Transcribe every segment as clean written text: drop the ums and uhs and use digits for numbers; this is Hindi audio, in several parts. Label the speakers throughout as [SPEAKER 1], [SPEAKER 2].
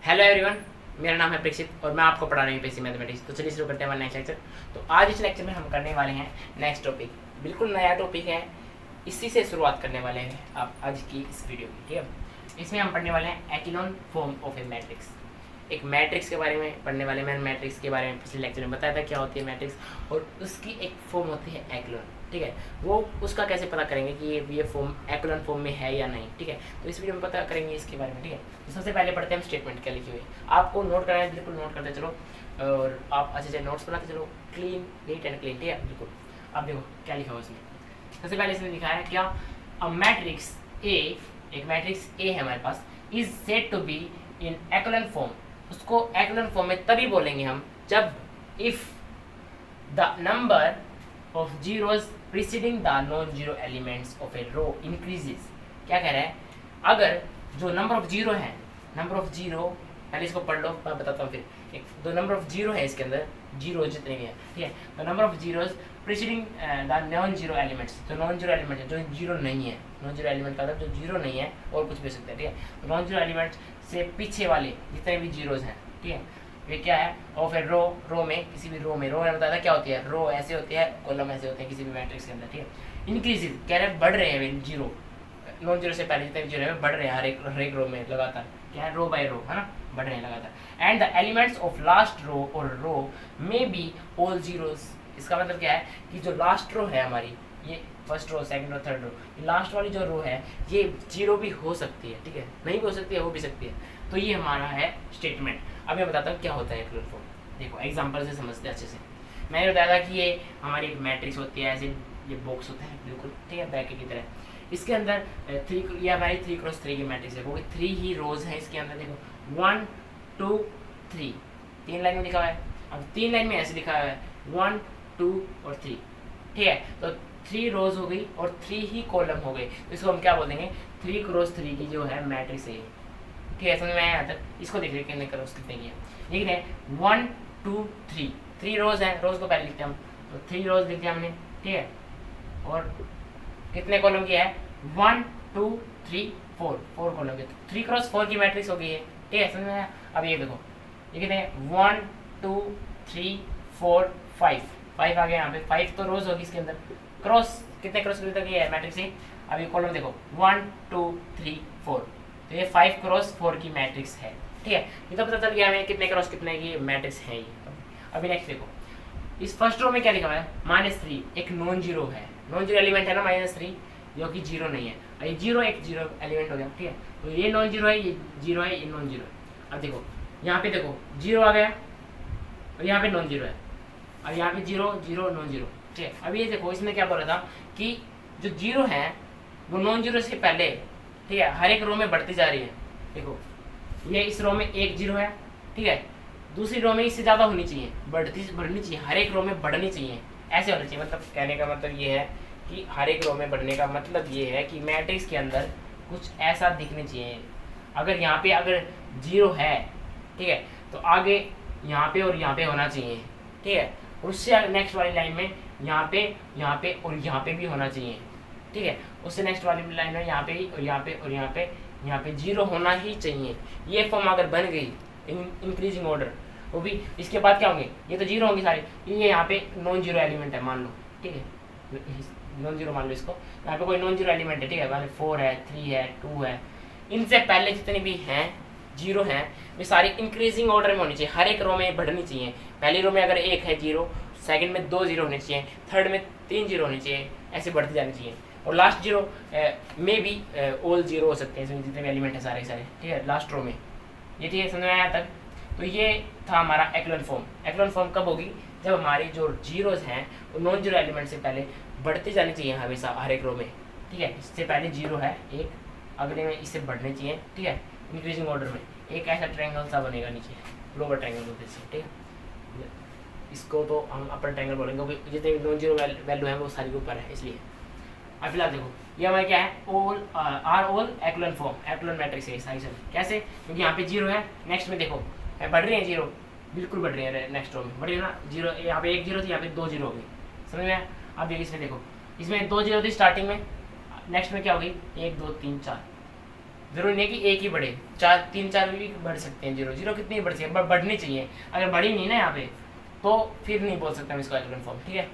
[SPEAKER 1] हेलो एवरीवन, मेरा नाम है प्रीक्षित और मैं आपको पढ़ा रही हूँ बेसिक मैथमेटिक्स। तो चलिए शुरू करते हैं हमारा नेक्स्ट लेक्चर। तो आज इस लेक्चर में हम करने वाले हैं नेक्स्ट टॉपिक, बिल्कुल नया टॉपिक है। इसी से शुरुआत करने वाले हैं आप आज की इस वीडियो की, ठीक है। इसमें हम पढ़ने वाले हैं echelon form of A matrix. एक मैट्रिक्स के बारे में पढ़ने वाले। मैंने मैट्रिक्स के बारे में पिछले लेक्चर में बताया था क्या होती है मैट्रिक्स, और उसकी एक फॉर्म होती है एक्लोन, ठीक है। वो उसका कैसे पता करेंगे कि ये फॉर्म एक्लोन फॉर्म में है या नहीं, ठीक है। तो इस वीडियो में पता करेंगे इसके बारे में, ठीक है। तो सबसे पहले पढ़ते हैं हम स्टेटमेंट क्या लिखी हुई है। आपको नोट करना है, बिल्कुल नोट करते चलो और आप अच्छे से नोट्स बनाते चलो, क्लीन नीट एंड क्लीन, ठीक है। बिल्कुल आप देखो क्या लिखा हुआ इसमें। सबसे पहले इसमें लिखा है क्या, अ मैट्रिक्स ए, एक मैट्रिक्स ए है हमारे पास, is said to be in echelon form. उसको एक्लोन फॉर्म में तभी बोलेंगे हम जब if the number of zeros preceding the non zero elements of a row increases. क्या कह रहा है, अगर जो नंबर ऑफ जीरो है, नंबर ऑफ जीरो, पहले इसको पढ़ लो मैं बताता हूँ फिर। एक दो नंबर ऑफ जीरो है इसके अंदर, जीरो जितने भी हैं, ठीक है। तो number of zeros preceding the non zero elements, जो नॉन जीरो एलिमेंट है, जो जीरो नहीं है, नॉन जीरो एलिमेंट का मतलब जो जीरो नहीं है और कुछ भी हो सकता है, ठीक है। तो नॉन जीरो एलिमेंट से पीछे वाले जितने भी जीरोज हैं, ठीक है, ये क्या है, और फिर रो, रो में किसी भी रो में, रो में बताया था क्या होती है, रो ऐसे होती है, कॉलम ऐसे होते हैं किसी भी मैट्रिक्स के अंदर, ठीक है। इंक्रीजेज कह रहे हैं बढ़ रहे हैं जीरो, नॉन जीरो से पहले जितने भी जीरो है बढ़ रहे हैं हर एक रो में लगातार, क्या है, रो बाय रो, है ना, बढ़ रहे हैं लगातार। And the elements of last row और row may be all zeros. इसका मतलब क्या है कि जो लास्ट रो है हमारी, ये first row, second row, third row, last वाली जो रो है ये जीरो भी हो सकती है, ठीक है, नहीं भी हो सकती है, हो भी सकती है। तो ये हमारा है स्टेटमेंट। अब मैं बताता हूँ क्या होता है एक्लोन फॉर्म। देखो एग्जांपल से समझते हैं अच्छे से। मैंने बताया था कि ये हमारी एक मैट्रिक्स होती है, ऐसे ये बॉक्स होता है बिल्कुल, ठीक है, ब्रैकेट की तरह। इसके अंदर ये हमारी 3x3 की मैट्रिक्स है, क्योंकि 3 ही रोज है इसके अंदर। देखो 1 2 3, 3 लाइन में लिखा हुआ है। अब 3 लाइन में ऐसे लिखा हुआ है 1 2 और 3, ठीक है। तो 3 रोज हो गई और 3 ही कॉलम हो गए, तो इसको हम क्या बोल देंगे, 3x3 की जो है मैट्रिक्स है, ठीक है। समझ में आया तक। इसको देख कितने क्रॉस कितने की है, लिख रहे हैं 1 2 3, 3 रोज हैं, रोज को पहले लिखते हैं हम, तो 3 रोज लिख दिया हमने, ठीक है। और कितने कॉलम की है, 1 2 3 4, 4 कॉलम के, 3x4 की मैट्रिक्स हो गई है, ठीक है। समझ में आया। अब ये देखो, ये कितने 1 2 3 4 5 आ गया यहाँ पे, 5 तो रोज होगी इसके अंदर। क्रॉस कितने क्रॉस तक ये है मैट्रिक्स ही। अब ये कॉलम देखो 1 2 3 4, तो ये 5x4 की मैट्रिक्स है, ठीक है। ये तो पता चल गया हमें कितने क्रॉस कितने की मैट्रिक्स है ये। अभी नेक्स्ट देखो, इस फर्स्ट रो में क्या लिखा हुआ है, -3, एक नॉन जीरो है, नॉन जीरो एलिमेंट है ना -3, जो कि जीरो नहीं है। ये जीरो एक जीरो एलिमेंट हो गया, ठीक है। तो ये नॉन जीरो है, ये जीरो है, ये नॉन जीरो है। अब देखो यहाँ पे देखो जीरो आ गया और यहाँ पे नॉन जीरो है, अब यहाँ पे जीरो जीरो नॉन जीरो, ठीक है। अब ये देखो इसने क्या बोला था कि जो जीरो है वो नॉन जीरो से पहले, ठीक है, हर एक रो में बढ़ती जा रही है। देखो ये इस रो में एक जीरो है, ठीक है, दूसरी रो में इससे ज़्यादा होनी चाहिए, बढ़नी चाहिए, हर एक रो में बढ़नी चाहिए, ऐसे होना चाहिए। मतलब कहने का मतलब ये है कि हर एक रो में बढ़ने का मतलब ये है कि मैट्रिक्स के अंदर कुछ ऐसा दिखनी चाहिए। अगर यहाँ पे अगर जीरो है, ठीक है, तो आगे यहाँ पे और यहाँ पे होना चाहिए, ठीक है। उससे नेक्स्ट वाली लाइन में यहाँ पे और यहाँ पे भी होना चाहिए, ठीक है। उससे नेक्स्ट वाली लाइन में यहाँ पे ही और यहाँ पे और यहाँ पे जीरो होना ही चाहिए। ये फॉर्म अगर बन गई इंक्रीजिंग ऑर्डर, वो भी इसके बाद क्या होंगे, ये तो जीरो होंगी सारी, ये यहाँ पे नॉन जीरो एलिमेंट है मान लो, ठीक है, नॉन जीरो मान लो इसको, यहाँ पे कोई नॉन जीरो एलिमेंट है, ठीक है, मान 4 है 3 है 2 है, इनसे पहले जितने भी हैं जीरो हैं वे सारी इंक्रीजिंग ऑर्डर में होनी चाहिए, हर एक रो में बढ़नी चाहिए। पहली रो में अगर 1 है जीरो, सेकंड में 2 जीरो होने चाहिए, थर्ड में 3 जीरो होने चाहिए, ऐसे बढ़ती जानी चाहिए। और लास्ट जीरो में भी ऑल जीरो हो सकते हैं, इसमें जितने भी एलिमेंट है सारे सारे, ठीक है, लास्ट रो में। ये ठीक है, समझ में आया तक। तो ये था हमारा एक्लोन फॉर्म। एक्लोन फॉर्म कब होगी, जब हमारी जो जीरोज हैं वो नॉन जीरो एलिमेंट से पहले बढ़ती जानी चाहिए हमेशा हर एक रो में, ठीक है। इससे पहले जीरो है एक, अगले में इससे बढ़ने चाहिए, ठीक है, इंक्रीजिंग ऑर्डर में। एक ऐसा ट्रायंगल सा बनेगा नीचे, लोअर ट्रायंगल बोलते हैं, ठीक है। इसको तो हम अपर ट्रायंगल बोलेंगे क्योंकि जितने भी नॉन जीरो वैल्यू है वो सारी के ऊपर है, इसलिए। अब फिलहाल देखो ये हमारे क्या है, all are all echelon form, echelon matrix है सारी सब। कैसे, क्योंकि यहाँ पे जीरो है, नेक्स्ट में देखो बढ़ रही है जीरो, बिल्कुल बढ़ रही है, नेक्स्ट रो में बढ़ रही है ना जीरो, यहाँ पे 1 जीरो थी, यहाँ पे 2 जीरो हो गई, समझ में। अब इसमें देखो, इसमें 2 जीरो थी स्टार्टिंग में, नेक्स्ट में क्या हो गई 1 2 3 4, जरूरी नहीं है कि एक ही बढ़े, चार तीन चार भी बढ़ सकते हैं। जीरो जीरो कितनी बढ़ सकती है, बढ़नी चाहिए। अगर बढ़ी नहीं ना यहाँ पे तो फिर नहीं बोल सकते हम इसको एक्लोन फॉर्म, ठीक है।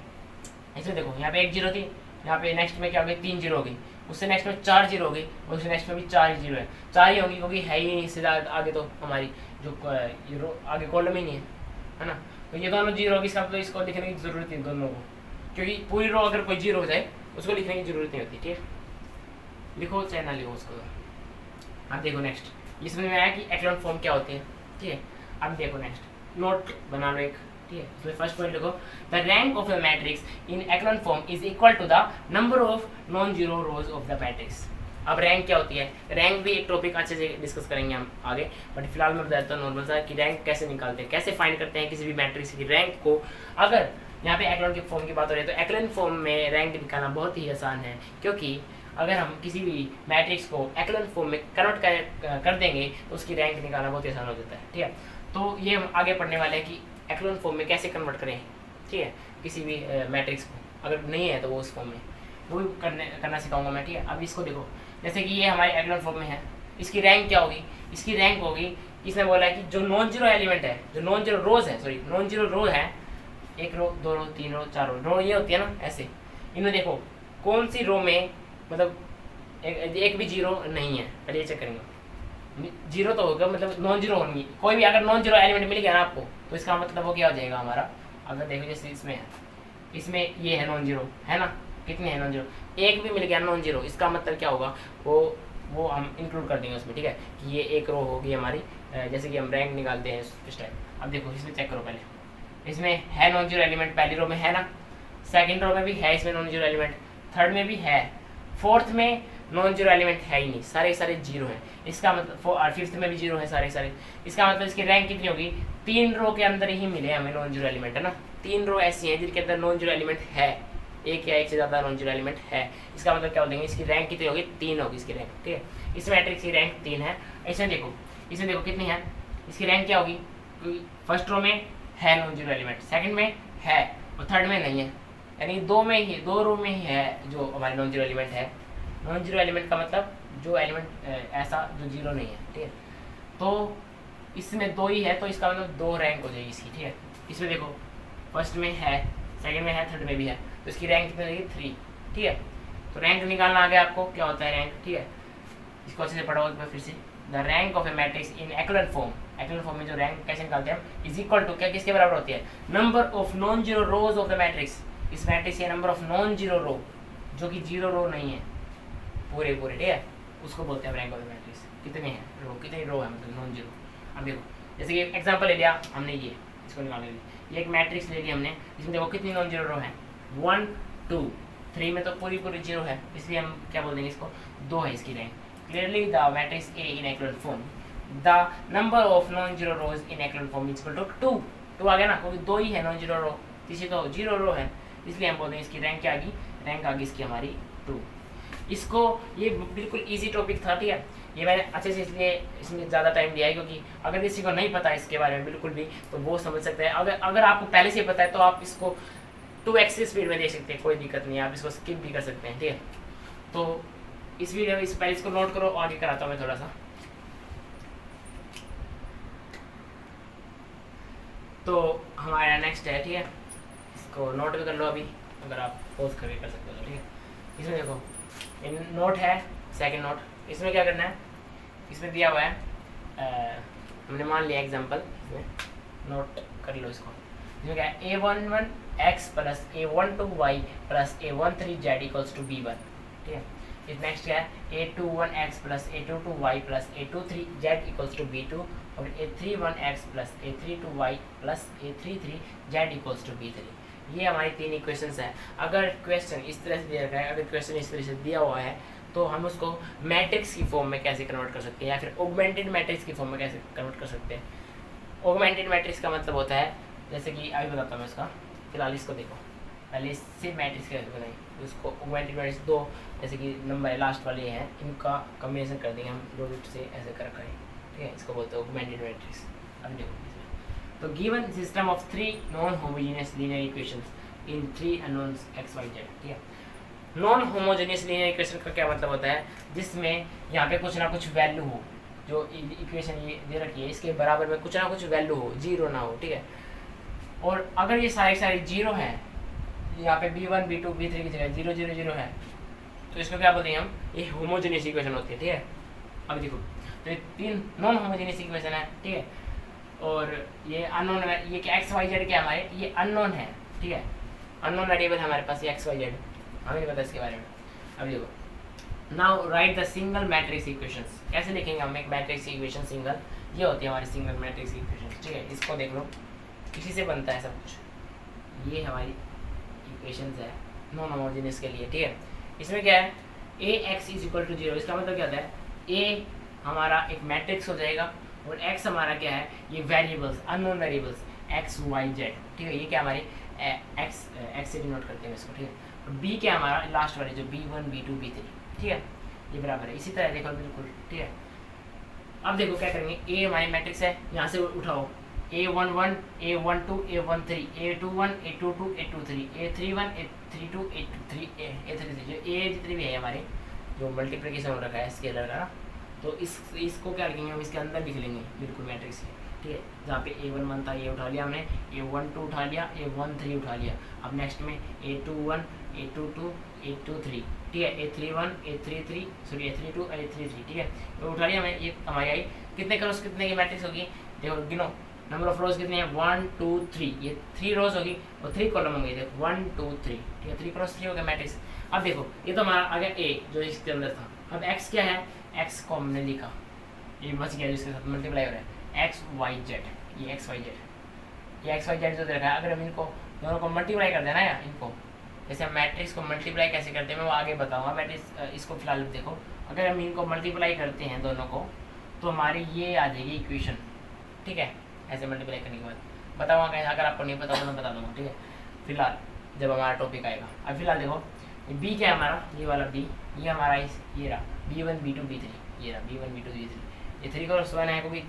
[SPEAKER 1] इसमें देखो यहाँ पे एक जीरो थी, यहाँ पे नेक्स्ट में क्या हो गई, 3 जीरो हो गई, उससे नेक्स्ट में 4 जीरो हो गई, और उससे नेक्स्ट में भी 4 जीरो है। 4 ही होगी क्योंकि है ही नहीं इससे आगे तो हमारी जो ये रो आगे कॉलम ही नहीं है ना। तो ये दोनों जीरो होगी, इसका मतलब इसको लिखने की जरूरत नहीं दोनों को, क्योंकि पूरी रो अगर कोई जीरो हो जाए उसको लिखने की जरूरत नहीं होती, ठीक है। लिखो चाहे ना लिखो उसको। अब देखो नेक्स्ट, ये समझ में आया कि एक्लोन फॉर्म क्या होती है, ठीक है। अब देखो नेक्स्ट, नोट बना लो एक, ठीक है। तो फर्स्ट पॉइंट लिखो, the rank of the matrix in echelon form is equal to the number of non zero rows of the matrix. अब रैंक क्या होती है, रैंक भी एक टॉपिक अच्छे से डिस्कस करेंगे हम आगे, बट फिलहाल मैं बताता हूँ नॉर्मल सा कि रैंक कैसे निकालते हैं, कैसे फाइंड करते हैं किसी भी मैट्रिक्स की रैंक को। अगर यहाँ पे एक्लोन के फॉर्म की बात हो रही है तो एक्लोन फॉर्म में रैंक निकालना बहुत ही आसान है, क्योंकि अगर हम किसी भी मैट्रिक्स को एक्लोन फॉर्म में कन्वर्ट कर देंगे तो उसकी रैंक निकालना बहुत ही आसान हो जाता है, ठीक है। तो ये हम आगे पढ़ने वाले हैं कि एक्लोन फॉर्म में कैसे कन्वर्ट करें, ठीक है, किसी भी मैट्रिक्स को। अगर नहीं है तो वो उस फॉर्म में वो भी करना सिखाऊंगा मैं, ठीक है। अब इसको देखो, जैसे कि ये हमारे एक्लोन फॉर्म में है, इसकी रैंक क्या होगी, इसकी रैंक होगी, इसने बोला है कि जो नॉन जीरो एलिमेंट है, जो नॉन जीरो रोज है, सॉरी नॉन जीरो रो है, एक रो, दो रो, तीन रो, चार रो ये होती है ना ऐसे, इनमें देखो कौन सी रो में मतलब एक भी जीरो नहीं है, पहले ये चेक करेंगे। जीरो तो होगा, मतलब नॉन जीरो होनी है, कोई भी अगर नॉन जीरो एलिमेंट मिल गया ना आपको तो इसका मतलब वो क्या हो जाएगा हमारा। अगर देखो जैसे इसमें है, इसमें ये है नॉन जीरो, है ना, कितने हैं नॉन जीरो, एक भी मिल गया नॉन जीरो, इसका मतलब क्या होगा, वो हम इंक्लूड कर देंगे उसमें, ठीक है, कि ये एक रो होगी हमारी, जैसे कि हम रैंक निकालते हैं इस टाइप। अब देखो इसमें चेक करो, पहले इसमें है नॉन जीरो एलिमेंट, पहली रो में है ना, सेकंड रो में भी है इसमें नॉन जीरो एलिमेंट, थर्ड में भी है, फोर्थ में नॉन जीरो एलिमेंट है ही नहीं, सारे सारे जीरो हैं। इसका मतलब और फिफ्थ में भी जीरो है सारे सारे, इसका मतलब इसकी रैंक कितनी होगी, 3 रो के अंदर ही मिले हमें नॉन जीरो एलिमेंट, है ना। 3 रो ऐसी हैं जिनके अंदर नॉन जीरो एलिमेंट है, एक या एक से ज़्यादा नॉन जीरो एलिमेंट है, इसका मतलब क्या बोलेंगे, इसकी रैंक कितनी होगी, 3 होगी इसकी रैंक, ठीक है। इस मैट्रिक्स की रैंक 3 है। इसमें देखो कितनी है, इसकी रैंक क्या होगी, फर्स्ट रो में है नॉन जीरो एलिमेंट, सेकंड में है और थर्ड में नहीं है, यानी दो रो में ही है जो हमारे नॉन जीरो एलिमेंट है। नॉन जीरो एलिमेंट का मतलब जो एलिमेंट ऐसा जो जीरो नहीं है, ठीक है। तो इसमें 2 ही है तो इसका मतलब 2 रैंक हो जाएगी इसकी, ठीक है। इसमें देखो फर्स्ट में है, सेकंड में है, थर्ड में भी है, तो इसकी रैंक कितनी होगी, 3, ठीक है। तो रैंक निकालना आ गया आपको, क्या होता है रैंक, ठीक है। इसको अच्छे से पढ़ो एक बार फिर से, the rank of A matrix in echelon form, echelon form में जो रैंक कैसे निकालते हैं हम, इज इक्वल टू क्या किसके बराबर होती है, number of non zero rows of the matrix. इस मैट्रिक्स के नंबर ऑफ नॉन जीरो रो, जो कि जीरो रो नहीं है पूरे, ठीक है, उसको बोलते हैं रैंक ऑफ द मैट्रिक्स। कितने हैं रो, कितनी रो है मतलब नॉन जीरो। अब देखो जैसे कि एग्जांपल ले लिया हमने, ये इसको निकालने के लिए ये एक मैट्रिक्स ले लिया हमने, इसमें देखो कितनी नॉन जीरो रो है, 1 2 3 में तो पूरी पूरी जीरो है, इसलिए हम क्या बोल देंगे इसको, 2 है इसकी rank. Clearly the matrix A in echelon form, the number of non zero rows in echelon form is equal to 2 आ गया ना, क्योंकि 2 ही है नॉन जीरो रो, तीसरी तो जीरो रो है, इसलिए हम बोल देंगे इसकी रैंक क्या आ गई, रैंक आ गई इसकी हमारी 2। इसको ये बिल्कुल इजी टॉपिक था, ठीक है, ये मैंने अच्छे से इसलिए इसमें ज़्यादा टाइम दिया है, क्योंकि अगर किसी को नहीं पता इसके बारे में बिल्कुल भी तो वो समझ सकते हैं। अगर आपको पहले से पता है तो आप इसको 2x स्पीड में देख सकते हैं, कोई दिक्कत नहीं है, आप इसको स्किप भी कर सकते हैं, ठीक है। तो इस वीडियो में इस पहले इसको नोट करो, आगे कराता हूँ मैं थोड़ा सा। तो हमारा नेक्स्ट है, ठीक है, इसको नोट भी कर लो अभी, अगर आप पोज करके कर सकते हो, ठीक है। इसमें देखो नोट है, सेकंड नोट, इसमें क्या करना है, इसमें दिया हुआ है हमने मान लिया एग्जांपल, इसमें नोट कर लो इसको। इसमें क्या है, a11 x plus a12 y plus a13 z equals to b1, ठीक है। इस नेक्स्ट क्या है, a21 x plus a22 y plus a23 z equals to b2 और a31 x plus a32 y plus a33 z equals to b3। ये हमारी 3 इक्वेशंस हैं। अगर क्वेश्चन इस तरह से दिया रखा है, अगर क्वेश्चन इस तरह से दिया हुआ है तो हम उसको मैट्रिक्स की फॉर्म में कैसे कन्वर्ट कर सकते हैं, या फिर ऑगमेंटेड मैट्रिक्स की फॉर्म में कैसे कन्वर्ट कर सकते हैं। ऑगमेंटेड मैट्रिक्स का मतलब होता है, जैसे कि अभी बताता हूँ मैं इसका, फिलहाल इसको देखो, पहले इससे मैट्रिक्स कैसे बनाएंगे, उसको ऑगमेंटेड मैट्रिक्स 2 जैसे कि नंबर है लास्ट वाले हैं, इनका कम्बिनेशन कर देंगे हम, 2 रूट से ऐसे कर रखा है, ठीक है, इसको बोलते हैं ऑगमेंटेड मैट्रिक्स। अब देखो तो given system of 3 non homogeneous linear equations in 3 unknowns x y z, ठीक है। नॉन होमोजेनियस लीनियर इक्वेशन का क्या मतलब होता है, जिसमें यहाँ पे कुछ ना कुछ वैल्यू हो, जो इक्वेशन ये दे रखी है इसके बराबर में कुछ ना कुछ वैल्यू हो, जीरो ना हो, ठीक है। और अगर ये सारे जीरो हैं, यहाँ पे B1 B2 B3 की जगह 0 0 0 है, तो इसको क्या बोलते हैं हम, ये होमोजेनियस इक्वेशन होती है, ठीक है। अब देखो, तो ये 3 नॉन होमोजेनियस इक्वेशन है, ठीक है। और ये अननोन है, ये क्या एक्स वाई जेड क्या हमारे, ये अननोन है, ठीक है। अननोन वेरिएबल हमारे पास ये एक्स वाई जेड, हमें नहीं पता इसके बारे में। अब देखो, now right the single matrix equations. कैसे लिखेंगे हम एक मैट्रिक्स इक्वेशन सिंगल, ये होती है हमारी सिंगल मैट्रिक्स इक्वेशन, ठीक है। इसको देख लो, इसी से बनता है सब कुछ। ये हमारी इक्वेशंस है नॉन होमोजेनियस के लिए, ठीक है। इसमें क्या है, ए एक्स इज इक्वल टू 0, इसका मतलब क्या होता है, ए हमारा एक मैट्रिक्स हो जाएगा और एक्स हमारा क्या है, ये variables, unknown variables x y z, ठीक है। ये क्या हमारी एक्स से डिनोट करते हैं इसको, ठीक है। और बी क्या हमारा लास्ट वाले जो B1 B2 B3, ठीक है, ये बराबर है। इसी तरह देखो बिल्कुल, ठीक है। अब देखो क्या करेंगे, ए हमारी मैट्रिक्स है, यहाँ से उठाओ A11 A12 A13 A21 A22 A23 A31 A32 A23 A33, जो ए जितनी भी है हमारे, जो मल्टीप्लिकेशन हो रखा है स्केलर का ना, तो इसको क्या लिखेंगे हम, इसके अंदर लिख लेंगे बिल्कुल मैट्रिक्स के, ठीक है। जहाँ पे A11 था ये उठा लिया हमने, A12 उठा लिया, A13 उठा लिया। अब नेक्स्ट में A21 A22 A23, ठीक है, A31 A33 sorry A32 A33, ठीक है, तो उठा लिया हमने। ये हमारी आई कितने क्रॉस कितने की मैट्रिक्स होगी, देखो गिनो, नंबर ऑफ रोज कितनी है 1 2 3, ये 3 रोज होगी और 3 कॉलम होंगे, देखो 1 2 3, ठीक है, 3 क्रॉस 3 हो गया मैट्रिक्स। अब देखो ये तो हमारा आ गया ए जो इसके अंदर था। अब एक्स क्या है, एक्स को हमने लिखा, ये बच गया जिसके साथ मल्टीप्लाई हो रहा है, एक्स वाई जेड, ये एक्स वाई जेड, ये एक्स वाई जेड जो दे रखा है। अगर हम इनको दोनों को मल्टीप्लाई कर देना या इनको, जैसे हम मैट्रिक्स को मल्टीप्लाई कैसे करते हैं मैं वो आगे बताऊंगा। मैट्रिक्स इसको फिलहाल देखो, अगर हम इनको मल्टीप्लाई करते हैं दोनों को, तो हमारी ये आ जाएगी इक्वेशन, ठीक है। ऐसे मल्टीप्लाई करने के बाद बताऊँगा कहीं, अगर आपको नहीं पता तो मैं बता दूँगा, ठीक है, फिलहाल जब हमारा टॉपिक आएगा। अब फिलहाल देखो, बी क्या है हमारा, ये वाला बी, ये हमारा ये रहा B1 B2 B3, ये रहा B1 B2 B3, ये 3 क्रॉस 1 है, क्योंकि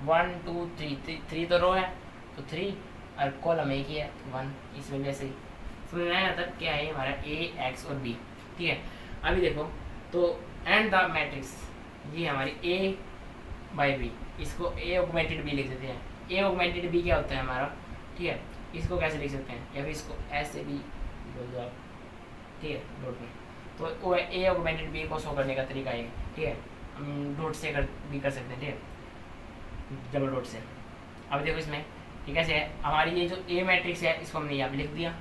[SPEAKER 1] 1 2 3 3 तो रो है, तो 3 और कॉलम एक ही है 1, इस वजह से समझ में आया तक क्या है हमारा ए एक्स और बी, ठीक है। अभी देखो तो एंड द मैट्रिक्स, ये हमारी ए बाई बी, इसको ए ऑगमेंटेड बी लिख देते हैं। ए ऑगमेंटेड बी क्या होता है हमारा, ठीक है, इसको कैसे लिख सकते हैं, या फिर इसको ऐसे भी बोल दो आप, ठीक है, डॉट में, तो वो ए ऑगमेंटेड बी को शो करने का तरीका है, ठीक है। हम डॉट से भी कर सकते हैं, ठीक है, डबल डॉट से। अब देखो इसमें ये कैसे है, हमारी ये जो ए मैट्रिक्स है इसको हमने यहाँ पे लिख दिया,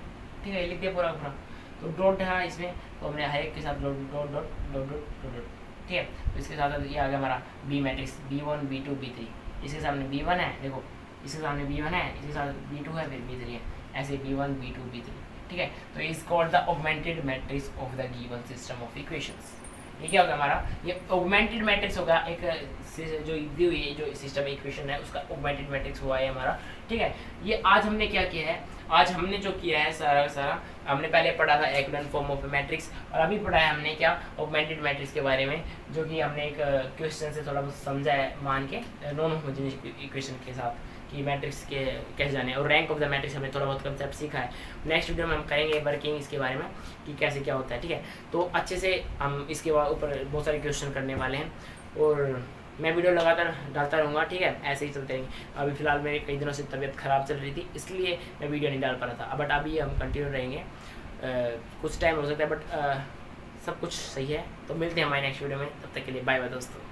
[SPEAKER 1] ठीक है, लिख दिया पूरा पूरा, तो डॉट है इसमें, तो हमने हर एक के साथ dot dot dot dot dot dot, ठीक है। तो इसके साथ ये आ गया हमारा B matrix B1 B2 B3, इसके सामने B1 है, देखो इसके सामने B1 है, इसके साथ B2 है, फिर B3 है, ऐसे B1 B2 B3, ठीक है। तो is called the augmented matrix of the given system of equations. ये क्या होगा हमारा, ये ऑगमेंटेड मैट्रिक्स होगा, एक जो दी हुई जो सिस्टम इक्वेशन है उसका ऑगमेंटेड मैट्रिक्स हुआ है हमारा, ठीक है। ये आज हमने क्या किया है, आज हमने जो किया है सारा का सारा, हमने पहले पढ़ा था एक्लन फॉर्म ऑफ मैट्रिक्स, और अभी पढ़ा है हमने क्या ऑगमेंटेड मैट्रिक्स के बारे में, जो कि हमने एक क्वेश्चन से थोड़ा बहुत समझा है मान के नॉन होमोजेनियस इक्वेशन के साथ कि मैट्रिक्स के कैसे जाने, और रैंक ऑफ द मैट्रिक्स हमने थोड़ा बहुत कंसेप्ट सीखा है। नेक्स्ट वीडियो में हम करेंगे वर्किंग इसके बारे में कि कैसे क्या होता है, ठीक है। तो अच्छे से हम इसके ऊपर बहुत सारे क्वेश्चन करने वाले हैं, और मैं वीडियो लगातार डालता रहूँगा, ठीक है, ऐसे ही चलते रहेंगे। अभी फिलहाल मेरी कई दिनों से तबीयत ख़राब चल रही थी, इसलिए मैं वीडियो नहीं डाल पा रहा था, बट अभी हम कंटिन्यू रहेंगे। कुछ टाइम हो सकता है, बट सब कुछ सही है। तो मिलते हैं हमारे नेक्स्ट वीडियो में, तब तक के लिए बाय बाय दोस्तों।